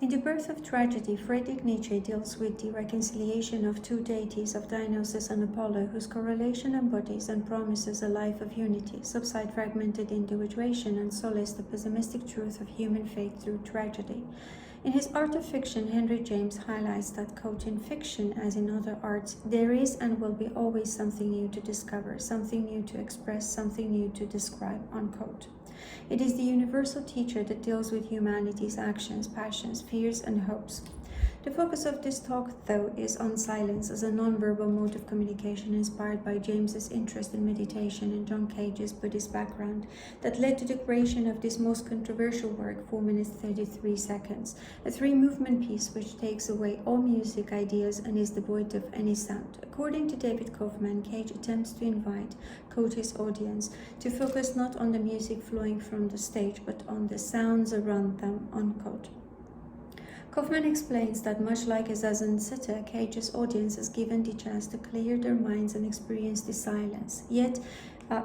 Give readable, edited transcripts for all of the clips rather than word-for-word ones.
In The Birth of Tragedy, Friedrich Nietzsche deals with the reconciliation of two deities of Dionysus and Apollo, whose correlation embodies and promises a life of unity, subside fragmented individuation, and solace the pessimistic truth of human fate through tragedy. In his Art of Fiction, Henry James highlights that, quote, in fiction, as in other arts, there is and will be always something new to discover, something new to express, something new to describe, unquote. It is the universal teacher that deals with humanity's actions, passions, fears, and hopes. The focus of this talk, though, is on silence as a non-verbal mode of communication inspired by James's interest in meditation and John Cage's Buddhist background that led to the creation of this most controversial work, 4 minutes 33 seconds, a 3-movement piece which takes away all music ideas and is devoid of any sound. According to David Kaufman, Cage attempts to invite, quote, his audience to focus not on the music flowing from the stage but on the sounds around them, unquote. Kaufman explains that much like a zazen sitter, Cage's audience is given the chance to clear their minds and experience the silence. Yet,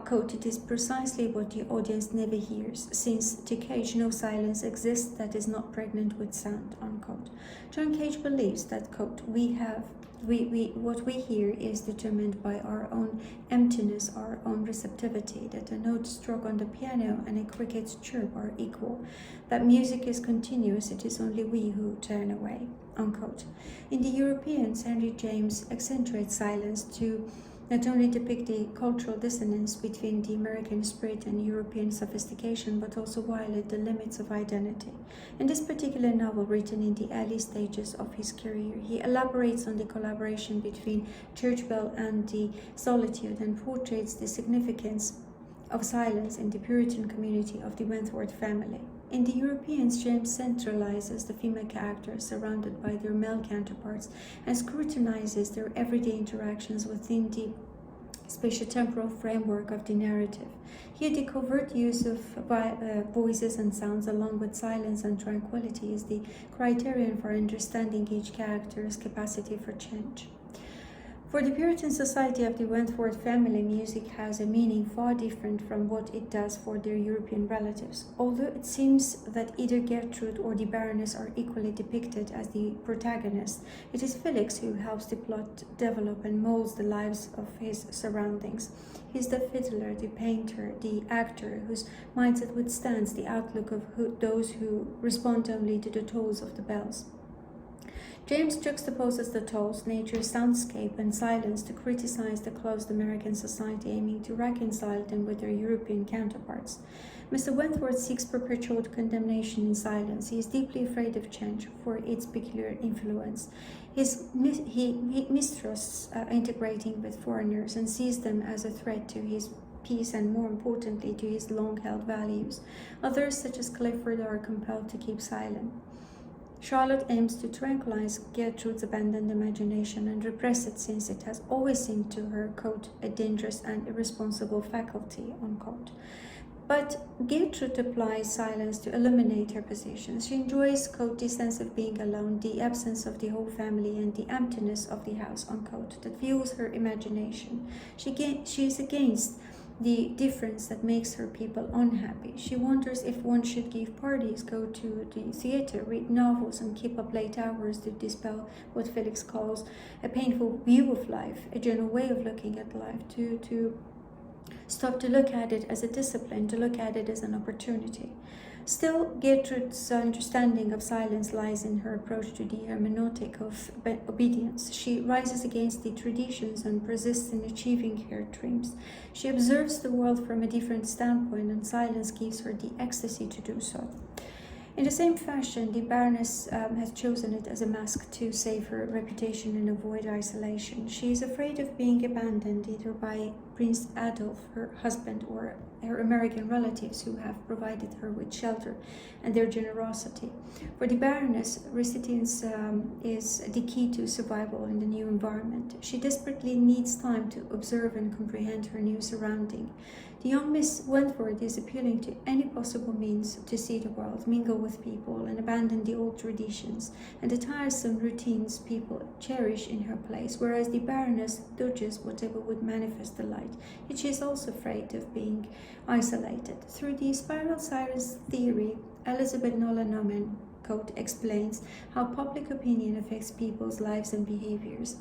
quote, it is precisely what the audience never hears, since to Cage no silence exists that is not pregnant with sound, unquote. John Cage believes that, quote, what we hear is determined by our own emptiness, our own receptivity, that a note struck on the piano and a cricket's chirp are equal, that music is continuous, it is only we who turn away, unquote. In The Europeans, Henry James accentuates silence to not only depict the cultural dissonance between the American spirit and European sophistication, but also violate the limits of identity. In this particular novel, written in the early stages of his career, he elaborates on the collaboration between church bell and the solitude and portrays the significance of silence in the Puritan community of the Wentworth family. In The Europeans, James centralizes the female characters surrounded by their male counterparts and scrutinizes their everyday interactions within the spatiotemporal framework of the narrative. Here, the covert use of voices and sounds along with silence and tranquility is the criterion for understanding each character's capacity for change. For the Puritan society of the Wentworth family, music has a meaning far different from what it does for their European relatives. Although it seems that either Gertrude or the Baroness are equally depicted as the protagonists, it is Felix who helps the plot develop and molds the lives of his surroundings. He is the fiddler, the painter, the actor, whose mindset withstands the outlook of those who respond only to the tolls of the bells. James juxtaposes the tolls, nature's soundscape, and silence to criticize the closed American society, aiming to reconcile them with their European counterparts. Mr. Wentworth seeks perpetual condemnation in silence. He is deeply afraid of change for its peculiar influence. He mistrusts integrating with foreigners and sees them as a threat to his peace and, more importantly, to his long-held values. Others, such as Clifford, are compelled to keep silent. Charlotte aims to tranquilize Gertrude's abandoned imagination and repress it, since it has always seemed to her, quote, a dangerous and irresponsible faculty, unquote. But Gertrude applies silence to eliminate her positions. She enjoys, quote, the sense of being alone, the absence of the whole family, and the emptiness of the house, unquote, that fuels her imagination. She is against the difference that makes her people unhappy. She wonders if one should give parties, go to the theater, read novels, and keep up late hours to dispel what Felix calls a painful view of life, a general way of looking at life, to stop to look at it as a discipline, to look at it as an opportunity. Still, Gertrude's understanding of silence lies in her approach to the hermeneutic of obedience. She rises against the traditions and persists in achieving her dreams. She observes the world from a different standpoint, and silence gives her the ecstasy to do so. In the same fashion, the Baroness has chosen it as a mask to save her reputation and avoid isolation. She is afraid of being abandoned either by Prince Adolf, her husband, or her American relatives who have provided her with shelter and their generosity. For the Baroness, residence is the key to survival in the new environment. She desperately needs time to observe and comprehend her new surrounding. The young Miss Wentworth is appealing to any possible means to see the world, mingle with people, and abandon the old traditions and the tiresome routines people cherish in her place, whereas the Baroness dodges whatever would manifest the light, yet she is also afraid of being isolated. Through the spiral silence theory, Elizabeth Nolan Norman quote, explains how public opinion affects people's lives and behaviors,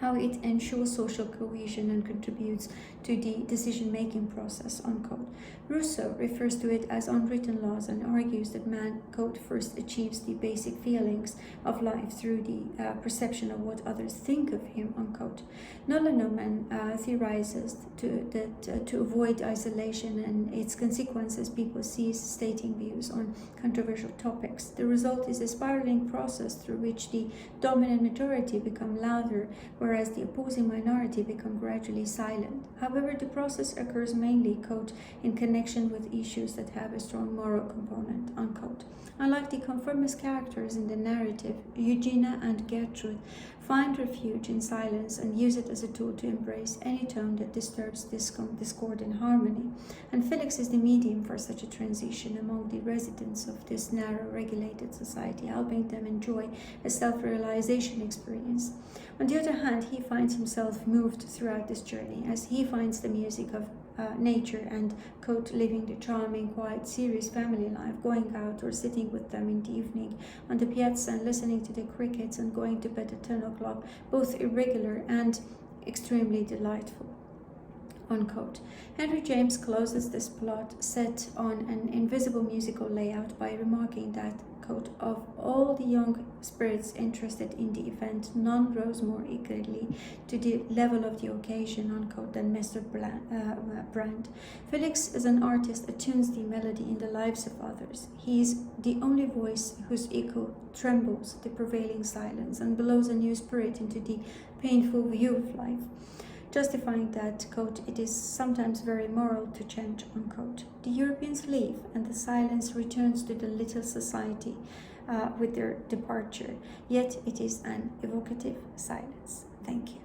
how it ensures social cohesion and contributes to the decision-making process, unquote. Rousseau refers to it as unwritten laws and argues that man, quote, first achieves the basic feelings of life through the perception of what others think of him, unquote. Nolan theorizes that to avoid isolation and its consequences, people cease stating views on controversial topics. The result is a spiraling process through which the dominant majority become louder, whereas the opposing minority become gradually silent. However, the process occurs mainly, quote, in connection with issues that have a strong moral component, unquote. Unlike the conformist characters in the narrative, Eugenia and Gertrude find refuge in silence and use it as a tool to embrace any tone that disturbs discord and harmony. And Felix is the medium for such a transition among the residents of this narrow, regulated society, helping them enjoy a self-realization experience. On the other hand, he finds himself moved throughout this journey as he finds the music of nature and, quote, living the charming, quiet, serious family life, going out or sitting with them in the evening on the piazza and listening to the crickets and going to bed at 10 o'clock, both irregular and extremely delightful, unquote. Henry James closes this plot set on an invisible musical layout by remarking that, quote, of all the young spirits interested in the event, none rose more eagerly to the level of the occasion, unquote, than Mr. Brand. Felix, as an artist, attunes the melody in the lives of others. He is the only voice whose echo trembles the prevailing silence and blows a new spirit into the painful view of life, justifying that, quote, it is sometimes very moral to chant, unquote. The Europeans leave, and the silence returns to the little society with their departure, yet it is an evocative silence. Thank you.